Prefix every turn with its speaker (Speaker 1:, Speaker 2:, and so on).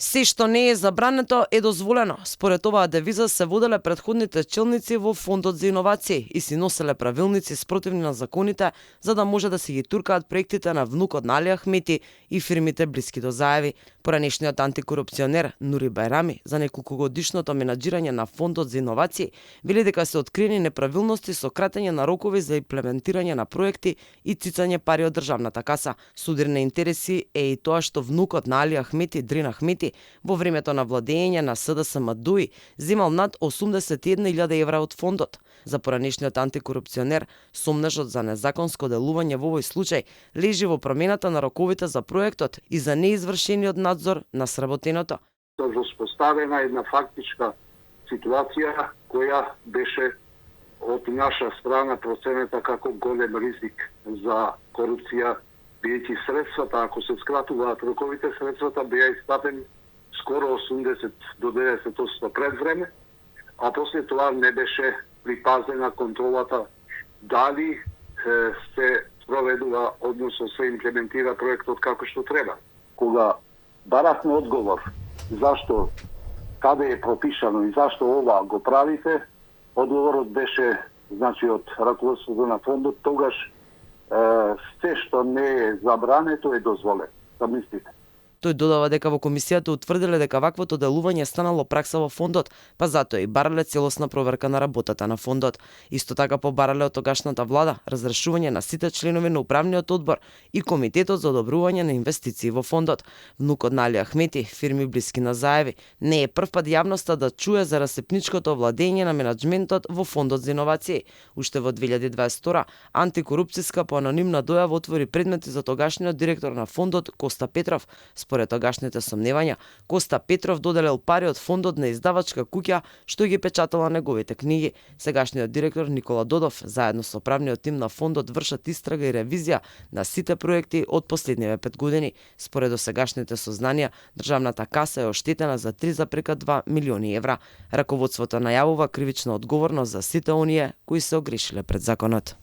Speaker 1: Се што не е забрането е дозволено. Според оваа девиза се воделе претходните челници во Фондот за иновации и си носеле правилници спротивни на законите за да може да се ги туркаат проектите на внукот на Али Ахмети и фирмите блиски до Заеви. Поранешниот антикорупционер Нури Бајрами за неколкогодишното менаџирање на Фондот за иновации вели дека се откриени неправилности со кратење на рокови за имплементирање на проекти и цицање пари од државната каса. Судир на интереси е и тоа што внукот на Али Ахмети, Дрин Ахмети, во времето на владење на СДСМ ДУИ земал над 81.000 евра од фондот. За поранешниот антикорупционер, сомнежот за незаконско делување во овој случај лежи во промената на роковите за проектот и за неизвршениот надзор на сработеното.
Speaker 2: Воспоставена една фактичка ситуација која беше од наша страна проценета како голем ризик за корупција, биејќи средствата, ако се скратуваат роковите, средствата беа исплатени скоро 80 до 90% пред време, а после тоа не беше припазена контролата дали се проведува, односно се имплементира проектот како што треба. Кога баравме одговор зашто, каде е пропишано и зашто ова го правите, одговорот беше од раководството на фондот, тогаш се што не е забрането е дозволено. Замислите.
Speaker 1: Тој додава дека во комисијата утврдиле дека ваквото делување станало пракса во фондот, па затоа и барале целосна проверка на работата на фондот. Исто така побарале од тогашната влада разрешување на сите членови на управниот одбор и комитетот за одобрување на инвестиции во фондот. Внукот на Али Ахмети, фирми блиски на Заеви, не е првпат јавноста да чуе за расипничкото владење на менаџментот во Фондот за иновации. Уште во 2022 антикорупцијска по анонимна дојава отвори предмети за тогашниот директор на фондот Коста Петров. Според тогашните сомневања, Коста Петров доделил пари од фондот на издавачка куќа што ги печатала неговите книги. Сегашниот директор Никола Додов заедно со правниот тим на фондот вршат истрага и ревизија на сите проекти од последниве 5 години. Според досегашните сознанија, државната каса е оштетена за 3,2 милиони евра. Раководството најавува кривична одговорност за сите оние кои се огрешиле пред законот.